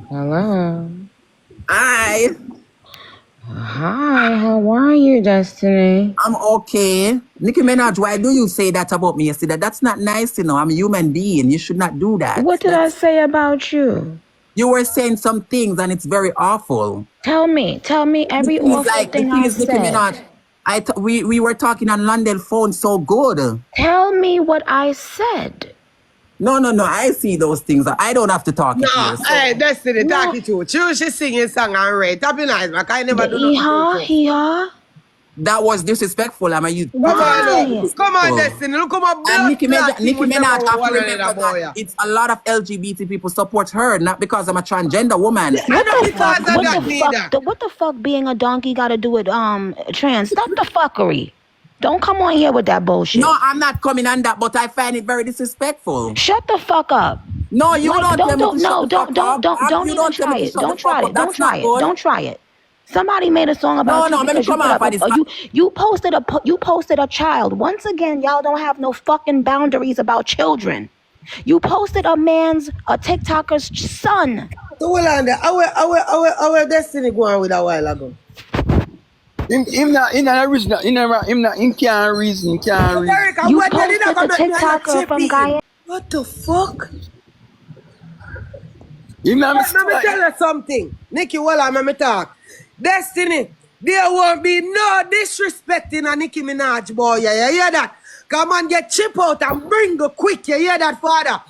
Hello. Hi. Hi, how are you, Destiny? I'm okay. Nicki Minaj, why do you say that about me yesterday? That's not nice, I'm a human being. You should not do that. What did I say about you? You were saying some things and it's very awful. Tell me every awful The thing thing I is, Nicki said. Minaj, we were talking on London phone so good. Tell me what I said. No. I see those things. I don't have to talk it No, here. So hey, Destiny, No. talk it to. She singing song and rate. That be nice, but I never The do nothing to you. hee-haw. that was disrespectful. Why? Come on, Destiny. Look how my And blood clotting Nicki with them Minaj have to one remember another boy. that it's a lot of LGBT people support her, not because I'm a transgender woman. I know because of that neither. What the fuck being a donkey got to do with trans? Stop the fuckery. Don't come on here with that bullshit. No, I'm not coming on that, but I find it very disrespectful. Shut the fuck up. No, you Like, don't tell me to shut the fuck up. don't You even don't tell me try to it. shut the Don't try fuck it. up. Don't That's try not it. good. Don't try it. Somebody made a song about No, you let me because you come put off up of this. you posted a child. Once again, y'all don't have no fucking boundaries about children. You posted a TikToker's son. So hold on there. Our Destiny go on with a while ago. Him can't reason. You posted the TikToker from Guyana. What the fuck? Him not Let me tell you something. Nicki, hold on, let me talk. Destiny, there won't be no disrespecting a Nicki Minaj, boy. You hear that? Come on, get chip out and bring the quick. You hear that, father?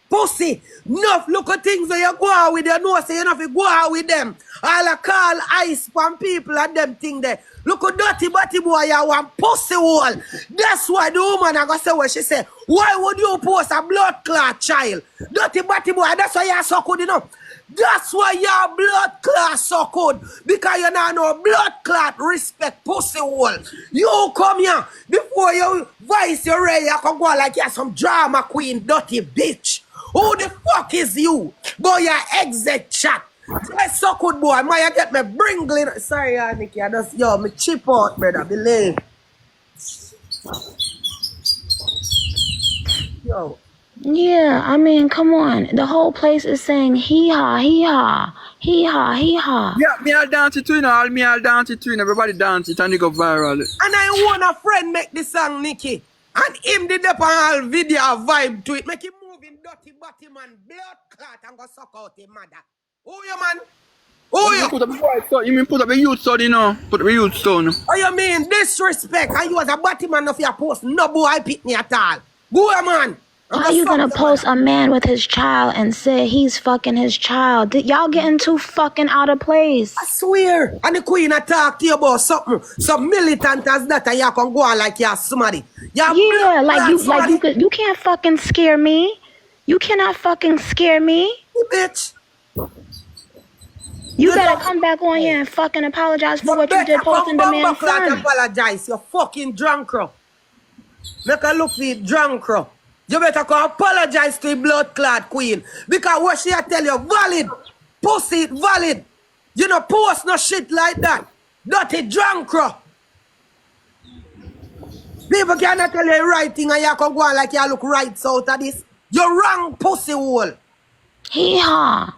Pussy, enough look at things that you go out with, you know, say you know if you go out with them. All I call ice from people and them thing there. Look at dirty body boy, you want pussy hole. That's why the woman I go say what she say. Why would you post a blood clot child? Dirty body boy, that's why you're so good, you know. That's why your blood clot so good. Because you not know blood clot respect pussy hole. You come here before you voice your ray, you can go like you're some drama queen, dirty bitch. Who the fuck is you? Boy, your exit chat. That's so good, boy. Might get me bringling. Sorry, Nicki. I just, me chip out, brother. Believe. Yo. Yeah, I mean, come on. The whole place is saying hee-haw, hee-haw, hee-haw, hee-haw. Yeah, me all dance it too, all me all dance it too, everybody dance it and it go viral. And I want a friend make the song, Nicki. And him did up on all video vibe to it. Make him move in dirty body man, blood clot and go suck out his mother. Who you, man? Who you? Put up the voice, so you mean put up the youth son, Put up the youth son. Oh, you mean disrespect? And you was a body man of your post. No boy pick me at all. Go, man. How are you gonna post a man with his child and say he's fucking his child? Y'all getting too fucking out of place. I swear. And the queen talk to you about something. Some militant as that and you can go on like you're somebody. Yeah, you can't fucking scare me. You cannot fucking scare me. Bitch. You better come back on here and fucking apologize for what you did posting the man's son. Apologize. You fucking drunk crow. Make a look for you drunk crow. You better go apologize to the blood clot queen. Because what she tell you, valid. Pussy, valid. You know, post no shit like that. Dirty drunk crow. People cannot tell you right thing and you can go on like you look right out of this. You're wrong, pussy hole. Hee-haw.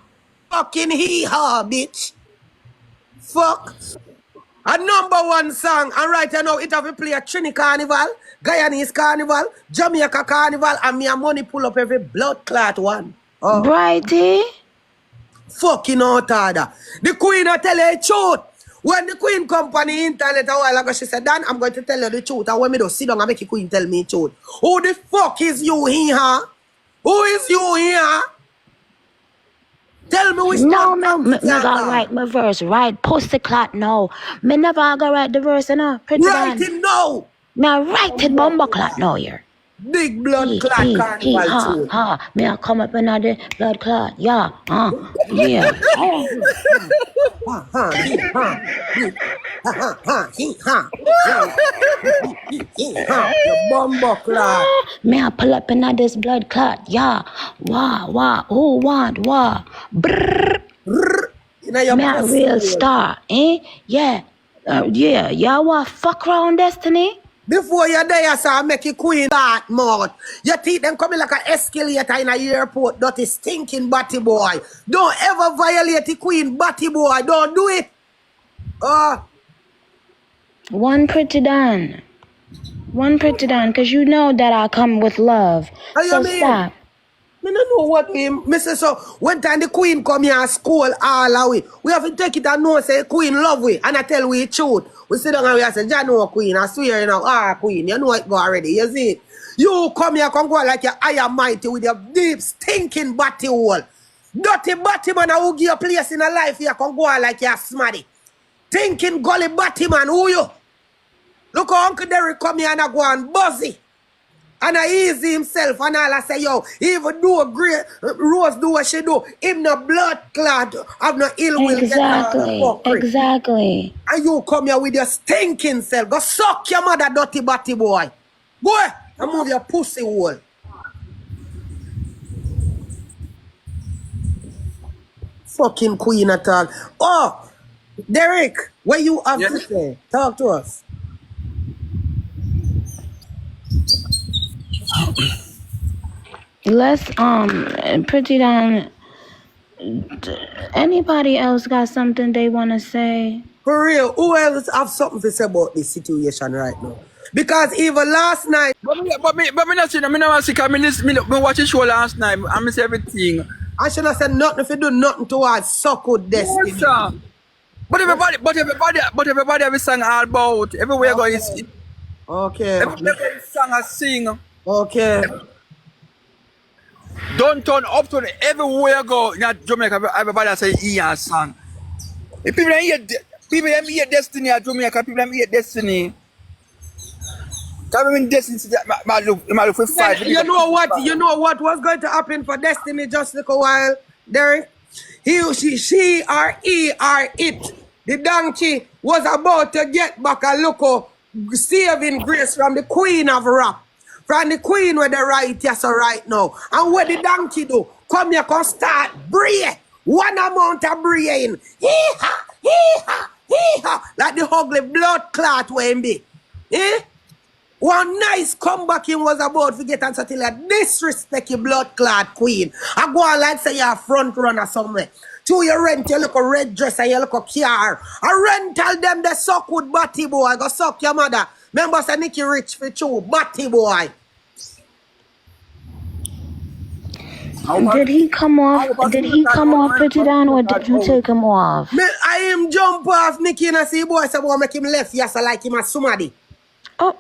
Fucking hee-haw, bitch. Fuck. A #1 song. And right now, it have to play a Trini Carnival, Guyanese Carnival, Jamaica Carnival, and me a money pull up every blood clot one. Oh. Pretti. Fucking out order. The queen will tell you the truth. When the queen company internet a while ago, she said, Dan, I'm going to tell you the truth. And when me do sit down and make the queen tell me the truth. Who the fuck is you here? Who is you here? Tell me which one. No, me gotta write my verse, right? Pussy clot, no. Me never gotta write the verse, Pretty write it now. Me write it bumbo clot now here. Big blood clot carnival too. Me I come up another blood clot, yeah, yeah. The bumbo clot. Me I pull up another this blood clot, yeah. Wah, who want, wah. Brrr. Me a real star, eh? Yeah. Yeah, y'all want fuck around Destiny? Before you there, so make you queen that mouth. Your teeth them coming like an escalator in a airport. Dirty stinking batty boy. Don't ever violate the queen batty boy. Don't do it. One Pretti done. One Pretti done, because you know that I come with love. So stop. I don't know what him. Mr. So when time the queen come here and school all away, we have to take it and know say queen love we. And I tell we truth. We sit down and we say, "Jah know queen, I swear you know, queen, you know it go already. You see? You come here, come go like your iron mighty with your deep stinking body hole. Dirty body man who give you a place in a life here, come go like you're smarty. Thinking gully body man, who you? Look how Uncle Derrick come here and I go and buzzy. And I easy himself and all I say, yo, even do a great Rose do what she do, him no blood clot, have no ill will. Exactly. And you come here with your stinking self. Go suck your mother dirty body boy. Boy, and move your pussy hole. Fucking queen at all. Oh, Derrick, what you have to say? Talk to us. Let's Pretti done. Anybody else got something they want to say? For real, who else have something to say about this situation right now? Because even last night... But me not see, me not see, because me watch the show last night, I miss everything. I should have said nothing if you do nothing towards so-called destiny. Yes, sir. But everybody have a song all about. Everywhere go is... Okay. Everywhere go is song and sing. Okay. Don't turn up to everywhere go in Jamaica. Everybody say he has song. If people hear Destiny at Jamaica. People hear Destiny. Coming Destiny, look for fight. You know what? You know what was going to happen for Destiny just like a while, Derrick? He, she, or he, or it. The donkey was about to get back a look saving grace from the queen of rap. From the queen with the right, yes, right now. And what the donkey do? Come here, come start breathe. One amount of breathing. Hee-ha, hee-ha, hee-ha. Like the ugly blood clot when be. Eh? One nice comeback him was about to get and something like disrespect your blood clot queen. I go on like say you're a front runner somewhere. To you rent your little red dress and your little car. I rental them the suck with batty boy. Go suck your mother. Remember say Nicki rich for you, batty boy. Did he come off? Did he come off Pretti down, or did you take him off? I am jump off Nicki and I see boy say boy make him left yes I like him as somebody. Oh.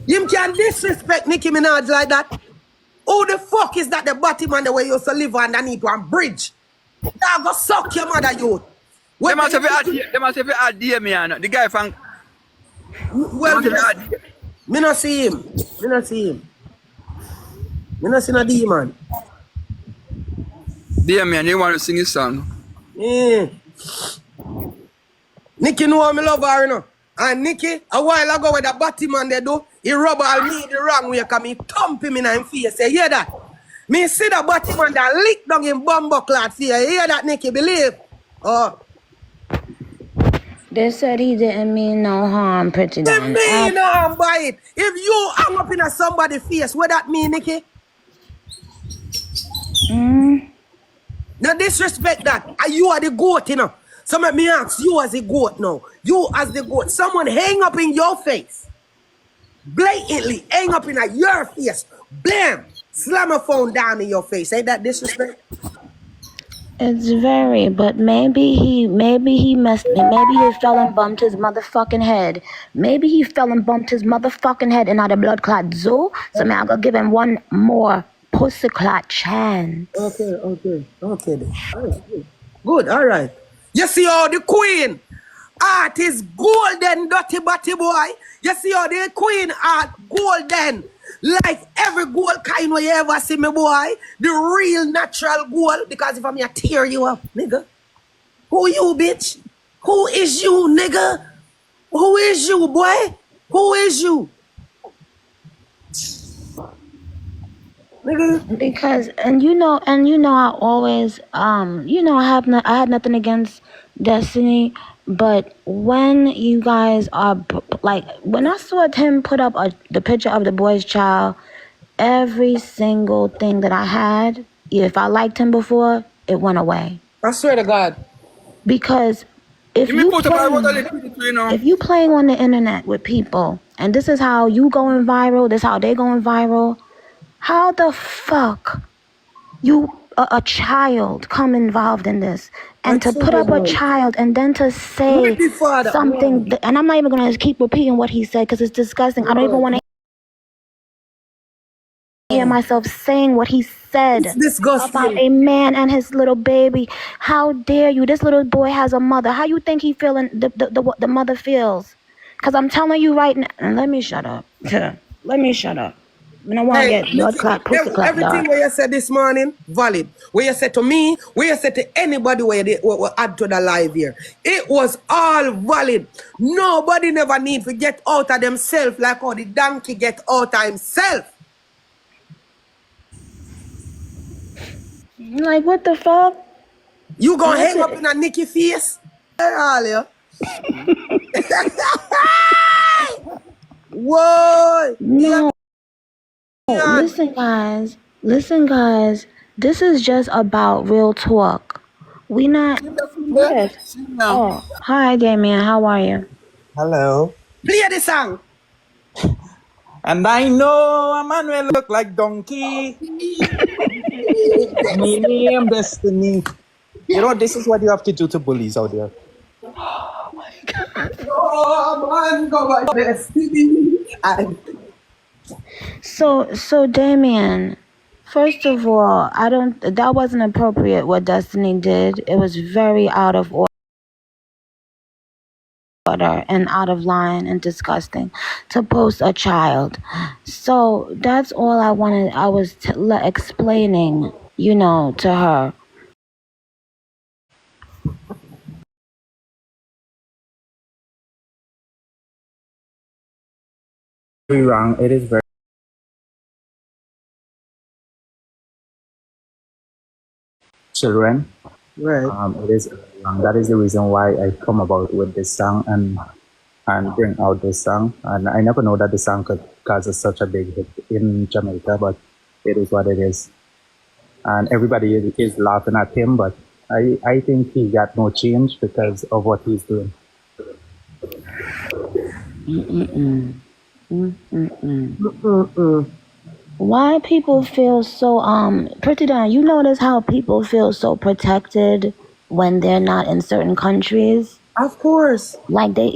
You can disrespect Nicki Minaj like that. Who the fuck is that the bottom man the way you used to live underneath one bridge? That go suck your mother youth. They must have had DM, the guy from... Well, me not see him. Me not see him. Me not see no demon. DM, you want to sing his song? Nicki know me love her, you know. And Nicki, a while ago with the bottom man they do, he rub all me the wrong way because me thump him in his face. You hear that? Me see the bottom man that lick down in bumbo clot face. You hear that, Nicki? Believe? Oh. They said he didn't mean no harm, Pretti down. They mean no harm by it. If you hang up in somebody's face, what that mean, Nicki? No disrespect that. You are the goat, you know. So let me ask you as a goat now. You as the goat. Someone hang up in your face. Blatantly hang up in your face. Blam! Slam a phone down in your face. Ain't that disrespect? It's very, but maybe he messed me. Maybe he fell and bumped his motherfucking head. Maybe he fell and bumped his motherfucking head and had a blood clot zoo. So now I'm gonna give him one more pussy clot chance. Okay. Then. Good, all right. You see how the queen art is golden, dirty body boy. You see how the queen art golden. Like every gold kind where you ever see me, boy. The real natural gold. Because if I'm here, tear you up, nigga. Who you, bitch? Who is you, nigga? Who is you, boy? Who is you? Nigga. Because you know I always I had nothing against Destiny, But when you guys are like, when I saw him put up the picture of the boy's child, every single thing that I had, if I liked him before, it went away. I swear to God. Because if you playing on the internet with people, and this is how you going viral, this is how they going viral, how the fuck you a child come involved in this, and to put up a child and then to say something and I'm not even gonna keep repeating what he said because it's disgusting. I don't even want to hear myself saying what he said about a man and his little baby. How dare you? This little boy has a mother. How you think he feeling the mother feels? Because I'm telling you right now, and let me shut up. Let me shut up. I don't want to get blood clot, pussy clot, everything dog. where you said this morning, valid. Where you said to me, where you said to anybody where they will add to the live here. It was all valid. Nobody never need to get out of themselves like how the donkey get out of himself. Like, what the fuck? You gonna hang up in a Nicki face? Earlier. Whoa! No. Listen, guys. This is just about real talk. We not. Yes. Oh, hi, Damien. How are you? Hello. Play the song. And I know Emmanuel look like donkey. My name Destiny. You know, this is what you have to do to bullies out there. Oh my God. Oh man, go by Destiny. So Damien, first of all, that wasn't appropriate what Destiny did. It was very out of order and out of line and disgusting to post a child. So that's all I wanted. I was explaining, to her. Very wrong. It is very children. Right. It is wrong. That is the reason why I come about with this song and bring out this song. And I never know that the song could cause such a big hit in Jamaica, but it is what it is. And everybody is laughing at him, but I think he got no change because of what he's doing. Why people feel so Pretti, you notice how people feel so protected when they're not in certain countries? Of course. Like they,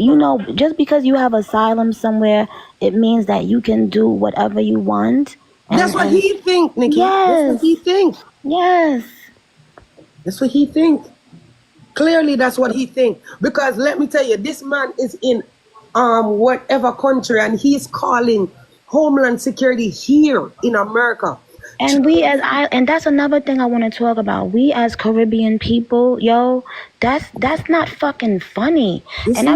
just because you have asylum somewhere, it means that you can do whatever you want. That's what he think, Nicki. Yes. That's what he think. Yes. That's what he think. Clearly, that's what he think. Because let me tell you, this man is in whatever country, and he's calling Homeland Security here in America. And and that's another thing I want to talk about. We as Caribbean people, that's not fucking funny. And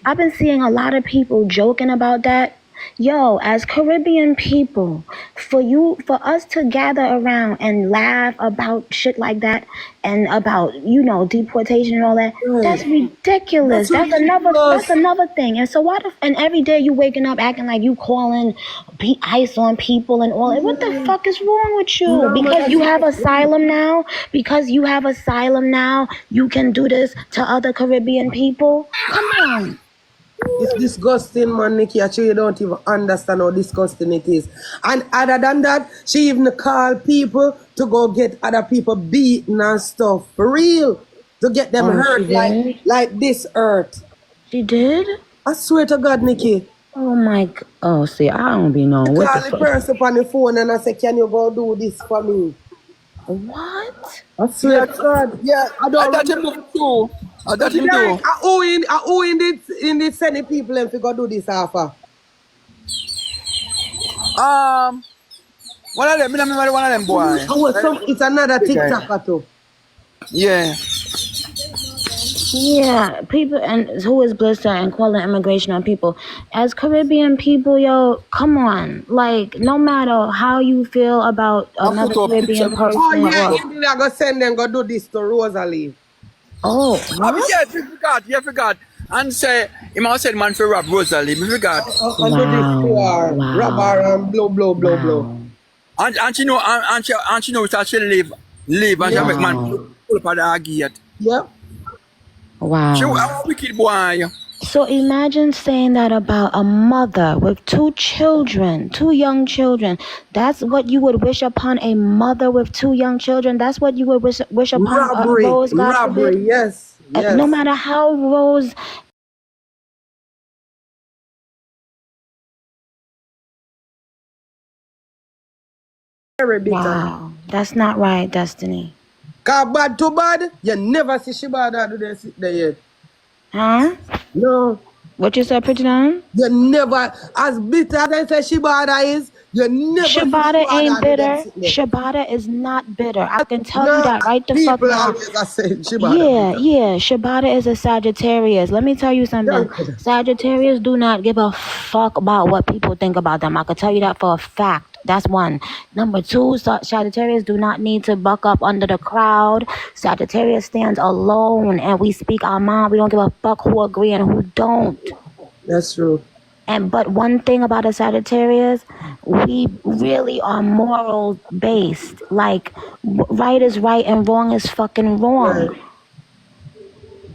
I've been seeing a lot of people joking about that. As Caribbean people, for us to gather around and laugh about shit like that and about, deportation and all that, that's ridiculous. That's another thing. And so and every day you waking up acting like you calling ICE on people and all that. What the fuck is wrong with you? Because you have asylum now, you can do this to other Caribbean people? Come on. It's disgusting, man, Nicki. Actually, you don't even understand how disgusting it is. And other than that, she even called people to go get other people beaten and stuff. For real. To get them hurt like this hurt. She did? I swear to God, Nicki. Oh my God. Oh, see, I don't be knowing what the fuck. I call the person on the phone and I say, can you go do this for me? What? I swear to God. Yeah, I don't know. Who in the sending people and go do this offer? One of them boys. It's another TikToker too. Yeah. Yeah, people and who is blister and calling immigration on people. As Caribbean people, come on. Like, no matter how you feel about another Caribbean person. Oh yeah, I'm gonna send them go do this to Rosalee. Oh, what? Yeah, you forgot. And say, he must say man for rob Rosalee, me forgot. And do this to her. Wow. Rub her and blow. Wow. And she know, and she knows that she live, and she make man pull up at the gate. Yeah. She Wow. a wicked boy. So imagine saying that about a mother with 2 children, 2 young children. That's what you would wish upon a mother with 2 young children. That's what you would wish upon Rose, God Robbery, forbid. yes. No matter how Rose... Very bitter. Wow. That's not right, Destiny. Cause bad to bad, you never see Shibada do this there yet. Huh? No. What you said, Pretti Don? You never, as bitter as I say Shibada is, you never see Shabada ain't do bitter. that shit there. Shabada is not bitter. I can tell you that right the fuck People now. always are saying Shibada. Yeah. Shabada is a Sagittarius. Let me tell you something. Sagittarius do not give a fuck about what people think about them. I can tell you that for a fact. That's one. Number 2, Sagittarius do not need to buck up under the crowd. Sagittarius stands alone and we speak our mind. We don't give a fuck who agree and who don't. That's true. But one thing about a Sagittarius, we really are moral based. Like, right is right and wrong is fucking wrong.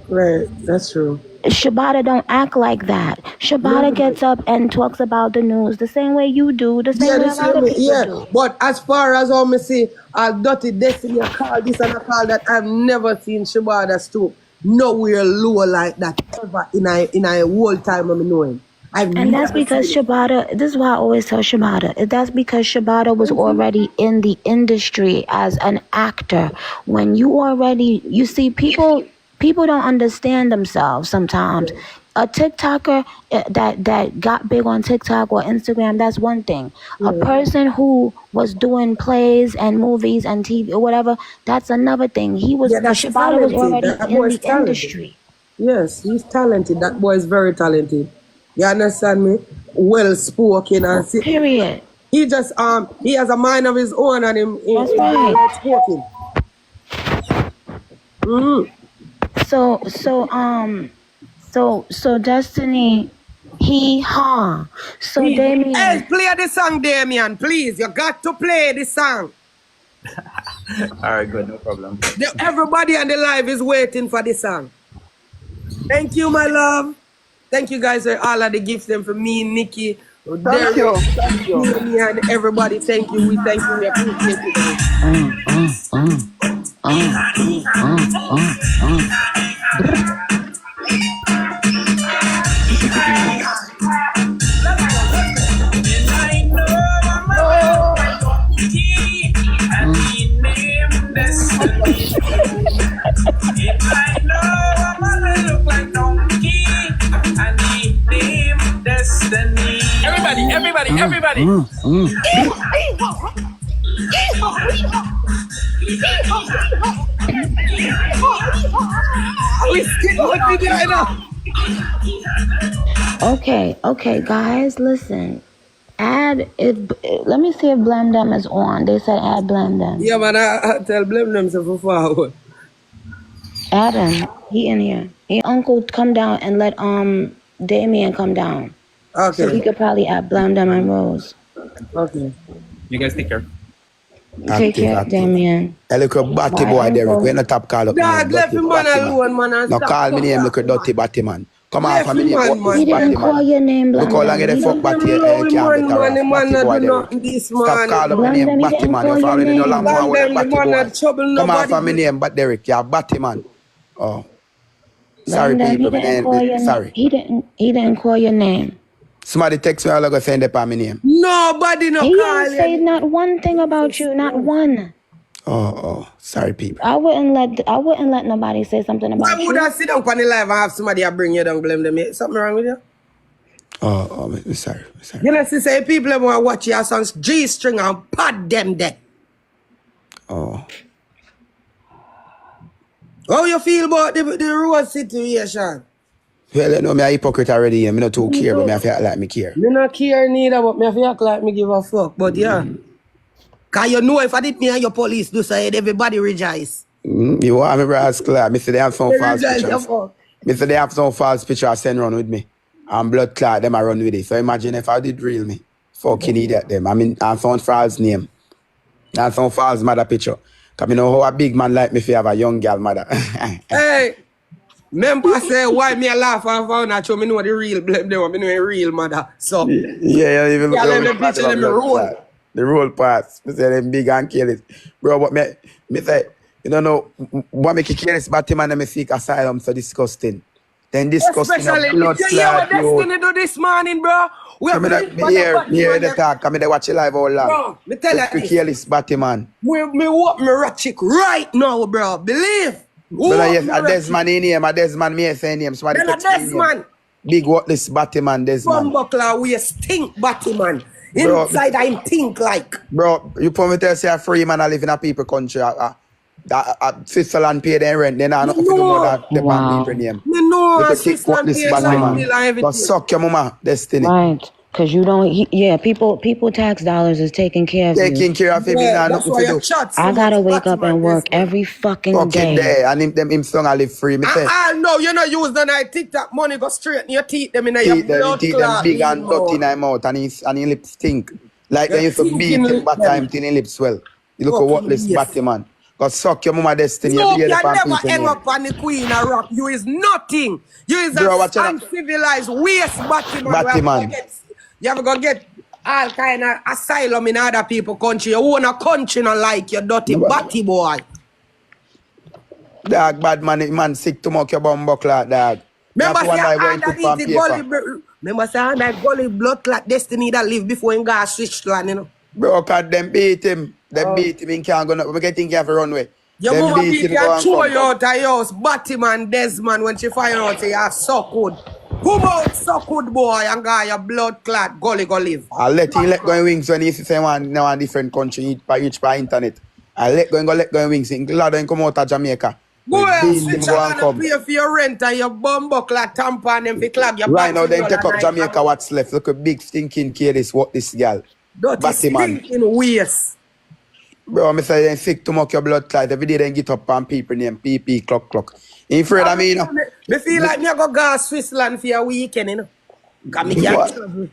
Right. That's true. Shabada don't act like that. Shabada gets up and talks about the news the same way you do, the same way a lot of people do. But as far as how me see, I'll dirty Destiny, I call this and I call that, I've never seen Shabada stoop nowhere lower like that ever in a whole time of me knowing. And that's because Shabada, this is why I always tell Shabada, that's because Shabada was already in the industry as an actor. When you see, people don't understand themselves sometimes. A TikToker that got big on TikTok or Instagram, that's one thing. A person who was doing plays and movies and TV or whatever, that's another thing. Shabada was already in the industry. Yes, he's talented. That boy is very talented. You understand me? Well spoken and period. He just he has a mind of his own and that's right. Spoken. So Destiny, So Damien. Hey, play the song, Damien, please. You got to play the song. All right, good, no problem. Everybody on the live is waiting for the song. Thank you, my love. Thank you guys for all of the gifts and for me, Nicki, Thank you. me and everybody. Thank you. We thank you. We appreciate Everybody. Okay, guys, listen. Add it. Let me see if Blame Them is on. They said add Blame Them. Yeah, man, I tell Blame Them so forward. Add him. He in here. Hey, Uncle, come down and let Damien come down. Okay. So we could probably add Blame Them and Rose. Okay. You guys take care. Take care, Damien. A little batty boy, Derek. We're not top call up. Dog, left him man alone, man. No, call me name, look at dirty batty man. Come on, for me name. He didn't call your name, Blame Look how long Them. the fuck batty can't be batty boy, Derek. Stop call up my name, batty man. You're already no long one with batty boy. Come on, for me name, but Derek, you're batty man. Oh. Sorry, people. Sorry. He didn't call your name. Somebody text me, I'll go send up on my name. Nobody no He call didn't say not one thing about you, not one. Oh, sorry, people. I wouldn't let nobody say something about Why would I sit down on the live and have somebody bring you down, Blame Them? Something wrong with you? Oh, I'm sorry. You know, say people want to watch your songs G-string and pad them there. Oh. How you feel about the road situation? Well, you know, I'm a hypocrite already. I'm not too care, but I feel like me care. Me not care neither, but me feel like me give a fuck. But yeah. Cause you know if I did me and your police do say everybody rejoice. You want me brass clear? Me say they have some false pictures. Me say they have some false picture I send run with me. And blood clot, them I run with it. So imagine if I did real me. Fucking idiot them. I mean, I found false name. And some false mother picture. Because you know how a big man like me if you have a young girl mother. Hey, remember say why me a laugh and found out, so me know the real blame them, me know the real mother. So yeah, even look let me picture them roll. The roll pass. Me say them big and careless. Bro, but me say, you don't know what make you careless Batman and me seek asylum so disgusting. Then disgusting. Especially, you hear what Destiny do this morning, bro? We hear the talk. I mean, they watch it live all long. Bro, me tell you. You careless Batman. Me walk me ratchet right now, bro. Believe. But yes, a Desmond in here, a Desmond me say name. Somebody a Desmond. Big worthless Batman, Desmond. Bumbuckler, we stink Batman. Inside I think like. Bro, you put me tell say a free man I live in a people country. Switzerland pay their rent, then I don't know more that the people name. Me know Switzerland pay everything. But suck your mama, Destiny. Right. Because you don't, people tax dollars is taking care of you. Taking care of him, that's why you I gotta wake up and work every fucking day. And him song I live free. I know, you know, use the night TikTok money go straight in your teeth, them in your blood teeth them big and dirty in my mouth, and his lips stink. Like they used to beat him by time till his lips swell. You look at what this Batman. Cause suck your mama Destiny. No, you never hang up on the queen or rock. You is nothing. You is a uncivilized waste Batman. You ever go get all kind of asylum in other people's country. You own a country not like you dirty batty boy. Dog, bad man sick to mock your bum buckler, dog. Remember say that gully blood clot Destiny that live before him got Switzerland, you know. Bro, cause them beat him. Them beat him, he can't go, we get think he have a runway. Your mama beat him and throw you out of your house, Batman, Desmond, when she find out you are so good. Come out so good, boy, and got your blood clot, gully go live. I'll let him let go in wings when he say one now a different country, each by internet. I'll let go in wings. He's glad when come out of Jamaica. Boy, Switzerland and pay for your rent and your bumbuckler tampon and fi clag your right now, then take up Jamaica what's left. Look at big stinking careless what this girl. Dirty stinking waste. Bro, I say then sick to mock your blood clot. Every day then get up and people name PP clock. You afraid of me, you know? Me feel like me go Switzerland for a weekend, you know. Cause me can't travel.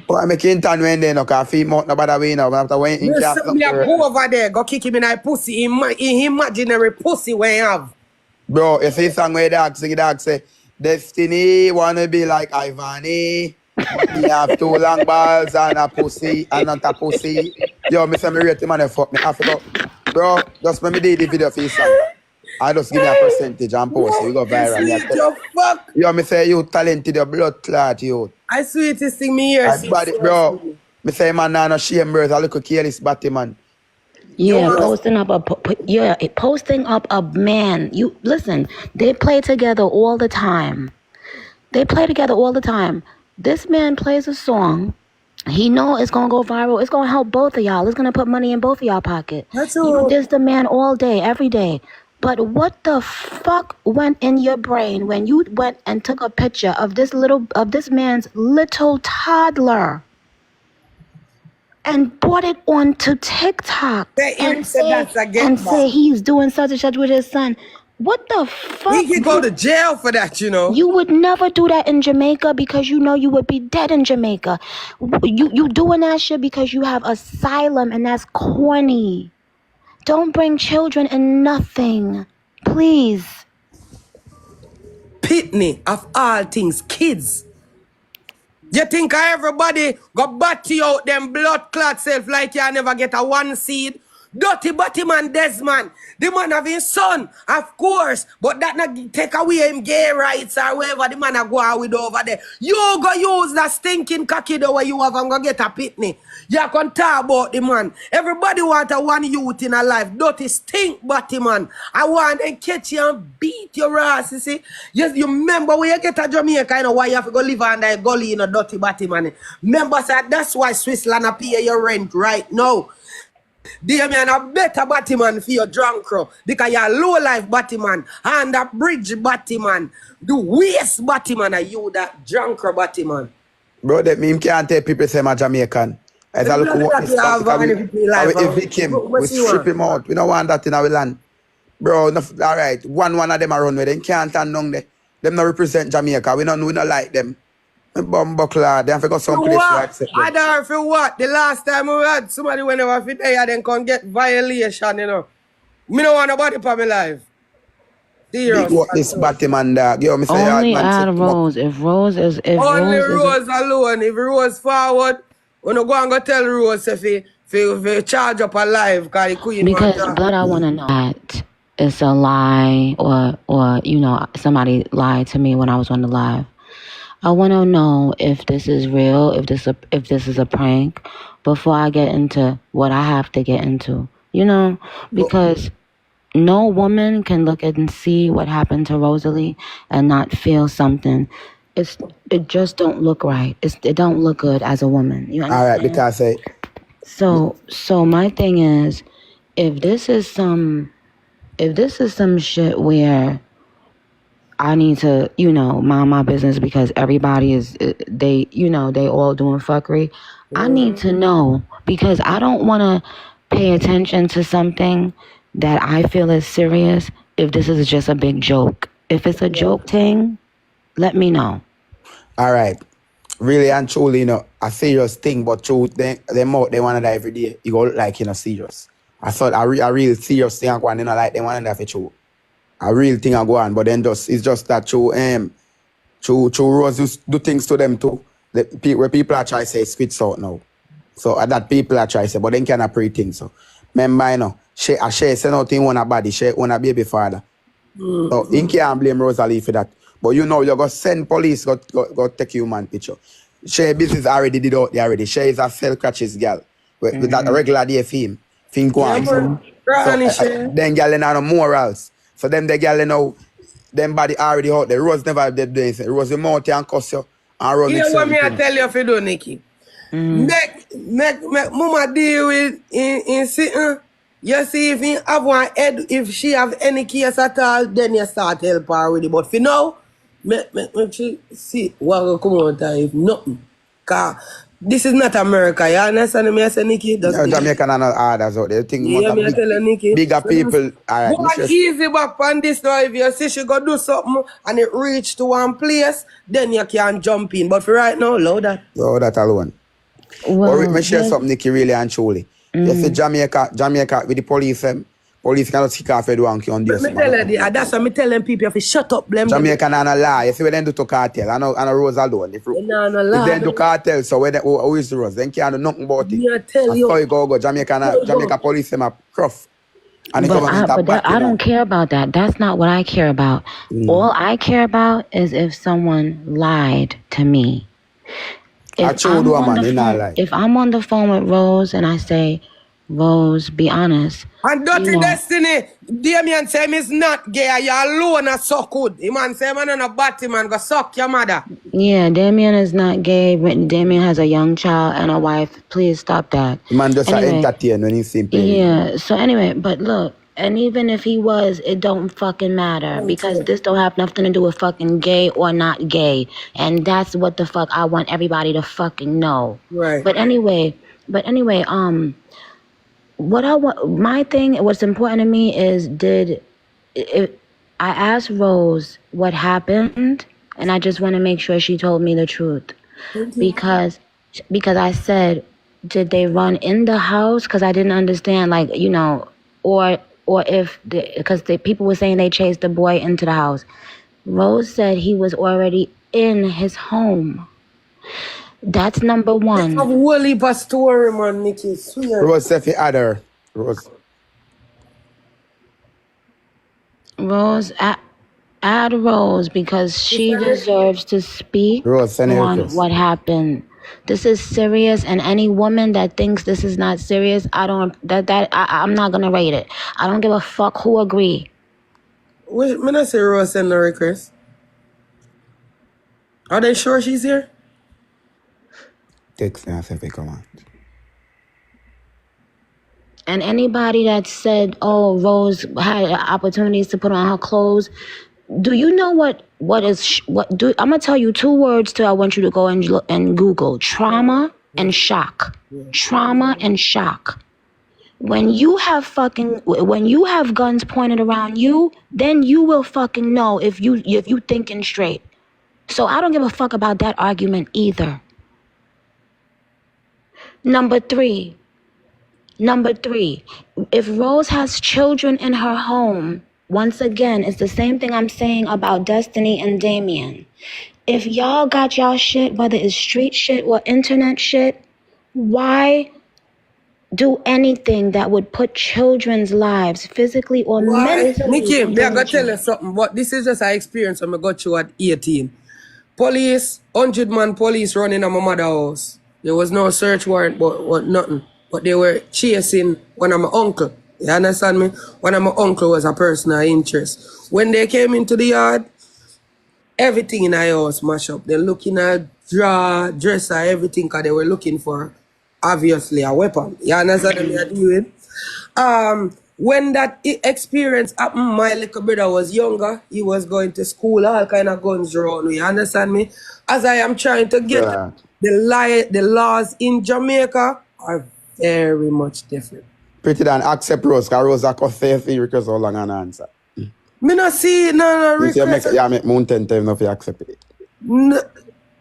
But I make intern when they no can feel more nobody way now. After when me go over there, go kick him in a pussy, in imaginary pussy where you have. Bro, you see song where the dog say, Destiny wanna be like Ivani. He have 2 long balls and a pussy and not a pussy. Yo, me say me rate him and fuck me. I forgot. Bro, just when me did the video for his song. I just give me a percentage and post it. You go viral. Fuck. Yo, me say you talented, your blood clot, you. I sweetest thing me here. Bro, me say man nah no shame bro. I look careless Batman. Yeah, posting up a man. You listen, they play together all the time. This man plays a song. He know it's gonna go viral. It's gonna help both of y'all. It's gonna put money in both of y'all pocket. You diss the man all day, every day. But what the fuck went in your brain when you went and took a picture of this man's little toddler and brought it onto TikTok and say he's doing such and such with his son? What the fuck? He could go to jail for that, you know. You would never do that in Jamaica because you know you would be dead in Jamaica. You doing that shit because you have asylum and that's corny. Don't bring children in nothing. Please. Pitney of all things, kids. You think everybody got batty out them blood clot self like you never get a 1 seed? Dirty Batman Desmond. The man have his son, of course. But that not take away him gay rights or whatever the man a go out with over there. You go use that stinking cocky the way you have and go get a pitney. You can talk about the man. Everybody want a one youth in a life. Dirty stink Batman. I want to catch you and beat your ass, you see. Yes, you remember when you get a Jamaica, you know why you have to go live under a gully in a dirty Batman. Remember, sir, that's why Switzerland pay your rent right now. Dear man, a better Batman for your drunk crow. Because you're low life Batman and a bridge Batman. The waste Batman are you that drunk crow Batman. Bro, that mean can't tell people say I'm Jamaican. As I look what this we evict him, we strip him out. We don't want that in our land. Bro, all right. One of them are run with them. Can't stand down there. Them not represent Jamaica. We not like them. Bumbuckler, they have to go someplace to accept them. I don't know for what. The last time we had somebody whenever fit there, then can get violation, you know. Me don't want nobody for my life. Big what this Batman dog. Yo, Mr. Only add Rose. If Rose is... Only Rose alone. If Rose forward, we don't go and go tell Rose if he charge up a live. Because, blood, I want to know that it's a lie or you know, somebody lied to me when I was on the live. I want to know if this is real, if this is a prank, before I get into what I have to get into. You know, because no woman can look and see what happened to Rosalee and not feel something. It just don't look right. It don't look good as a woman. You understand? All right, because So my thing is, if this is some shit where I need to, you know, mind my business because everybody is, they all doing fuckery. I need to know because I don't want to pay attention to something that I feel is serious if this is just a big joke. If it's a joke thing, let me know. All right. Really and truly, you know, a serious thing, but true, they want to die every day. You go like, you know, serious. I thought a real serious thing going, you know, like they want to die for true. A real thing I go on, but then it's just that true Rose do things to them too. Where people are trying to say spits out now. So that people are trying to say, but then cannot pray things. So remember, you know, she say nothing on her body, she on her baby father. So you can't blame Rosalee for that. But you know, you're going to send police, go take human picture. She business already did out there already. She is a sell crutches girl. With that regular day film. Film go on. So then girl in no morals. So them the girl, you know, them body already out there. Rose never did this. Rose the mouth and cuss you. And run you know what me I tell you if you do, Nicki? Make mama deal with in sitting. You see if he have one head, if she have any case at all, then you start help her already. But for now, make she see what will come out if nothing. Cause this is not America, you understand me? I say, Nicki. Yeah, Jamaican and others out there. You think yeah, me tell you, Nicki. Bigger people. All right, go easy back on this now. If you see she go do something and it reach to one place, then you can jump in. But for right now, allow that. Allow that alone. Well, let me share something, Nicki, really and truly. You see Jamaica with the police, police cannot kick off everyone on this. That's what I'm telling people, if you shut up, blame Jamaica and a lie. You see when they do to cartel, and a Rose alone. If they do cartel, so who is the Rose? Then can't do nothing about it. I tell you. So go. Jamaica police them are rough. And but I don't care about that. That's not what I care about. All I care about is if someone lied to me. If I'm on the phone with Rose and I say, Rose, be honest. And Dirty Destiny, Damien say he's not gay. You alone are so good. The man say man on a batty man go suck your mother. Yeah, Damien is not gay. Damien has a young child and a wife. Please stop that. Man just entertain when he's simple. Yeah. So anyway, but look, and even if he was, it don't fucking matter because this don't have nothing to do with fucking gay or not gay, and that's what the fuck I want everybody to fucking know. Right. But anyway, what I want, my thing, what's important to me is I asked Rose what happened, and I just want to make sure she told me the truth, because I said, did they run in the house? Because I didn't understand, like, you know, or if because people were saying they chased the boy into the house. Rose said he was already in his home. That's number one. That's a whole heap of story, man, Nicki. Swear. Rose said he had her. Rose, add Rose because she deserves to speak on what happened. This is serious, and any woman that thinks this is not serious, I'm not gonna rate it. I don't give a fuck who agree. Wait, me not say Rose send no request. Are they sure she's here? Text me, I say, come on. And anybody that said, "Oh, Rose had opportunities to put on her clothes," do you know what? I'm gonna tell you 2 words. I want you to go and Google trauma and shock. Trauma and shock. When you have guns pointed around you, then you will fucking know if you thinking straight. So I don't give a fuck about that argument either. Number three, if Rose has children in her home, once again, it's the same thing I'm saying about Destiny and Damien. If y'all got y'all shit, whether it's street shit or internet shit, why do anything that would put children's lives physically or mentally? Nicki, me I gotta tell you something, but this is just an experience when I got you at 18. Police, 100-man police running at my mother's house. There was no search warrant, but nothing. But they were chasing one of my uncle. You understand me? One of my uncle was a person of interest. When they came into the yard, everything in the house mashed up. They're looking at drawer, dresser, everything, because they were looking for, obviously, a weapon. You understand what I'm doing? When that experience happened, my little brother was younger. He was going to school, all kind of guns around. You understand me? As I am trying to get the laws in Jamaica are very much different. Pretti than accept Rose, because Rose a cuss say you request how long an answer. Me not see no request. Yeah, make mountain time enough to accept it. No.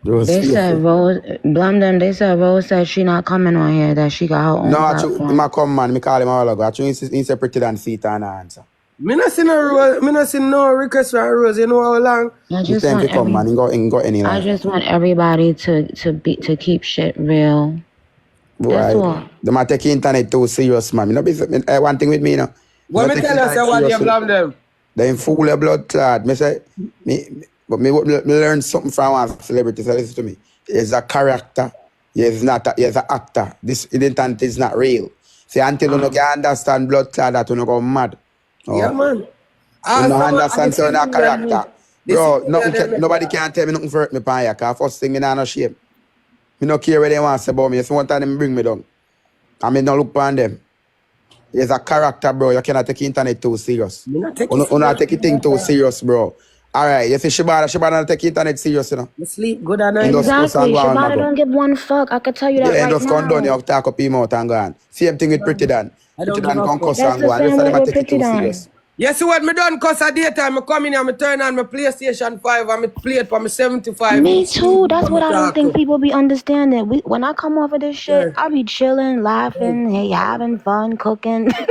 They said Rose, blame them. They said Rose said she not coming on here, that she got her own platform. No, I come man, me call him a while ago. I he say Pretti than see it and answer. Me not see no request from Rose. You know how long? I just want everybody to keep shit real. That's all. They might take the internet too serious, man. One thing with me, you know. What me tell us while you blame them? They fool your blood clot. Me say, but me learn something from one celebrity. So listen to me. He's a character. He's not. He's an actor. This internet is not real. See, until you can understand blood clot, that you go mad. Yeah, man. You don't understand so a character. Bro, nobody can tell me nothing for hurt me pan here, because first thing, me not no shame. Me no care what they want to say about me. So one time them bring me down. I mean, don't look upon them. He's a character, bro. You cannot take the internet too serious. You not take the thing too serious, bro. All right, you see Shabana not take the internet serious, you know. You sleep good at night. Exactly. Shabana don't give one fuck. I can tell you that right now. Just come down, you talk up him out and go on. Same thing with Pretti Dan. Pretti Dan come cuss and go on. You say them take it too serious. You see what me done cuss at daytime? I come in and I turn on my PlayStation 5 and I play it for my 75. Me too. That's what I don't think people be understanding. When I come off of this shit, I be chilling, laughing, hey, having fun, cooking. I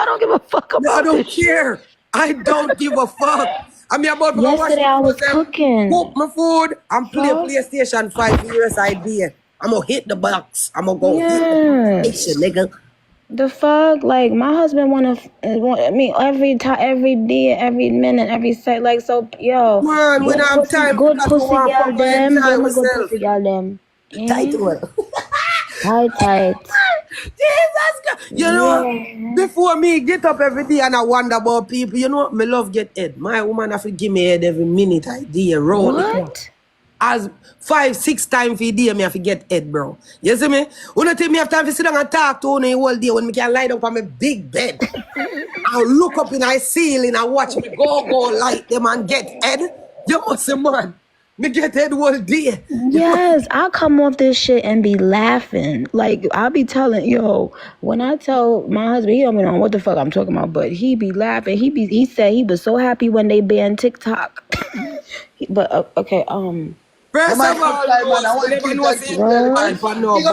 don't give a fuck about I don't care. I don't give a fuck. I mean, about yesterday I was cooking. Cook my food and play PlayStation 5 years idea. I'm gonna hit the box. I'm gonna go hit the PlayStation, nigga. The fuck, like my husband want me every time, every day, every minute, every second. Like so, yo. Man, we don't have time. Good pussy girl them. Good pussy girl them. Tight one. Tight. Jesus God. You know, before me get up every day and I wonder about people, you know what? Me love get head. My woman have to give me head every minute idea. Roll. What? As 5-6 times for a day, me have to get head, bro. You see me? When I take me have time to sit down and talk to you all day, when me can lie down on my big bed, I'll look up in the ceiling and watch me go light them and get head. You must say, man, me get head all day. Yes, I'll come off this shit and be laughing. Like, I'll be telling, when I tell my husband, he don't know what the fuck I'm talking about, but he be laughing. He said he was so happy when they banned TikTok. But, okay, First of all, I want to pick up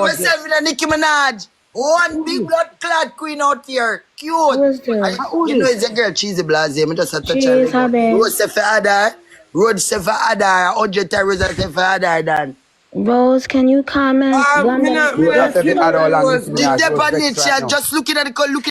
myself in a Nicki Minaj. One big blood clad queen out here. Cute. You know it's a girl, Cheesy Blase. I just have to touch her. Rose say for Adar. Rose say for Adar. 100 times Rose say for Adar, Dan. Rose, can you comment? Just looking at the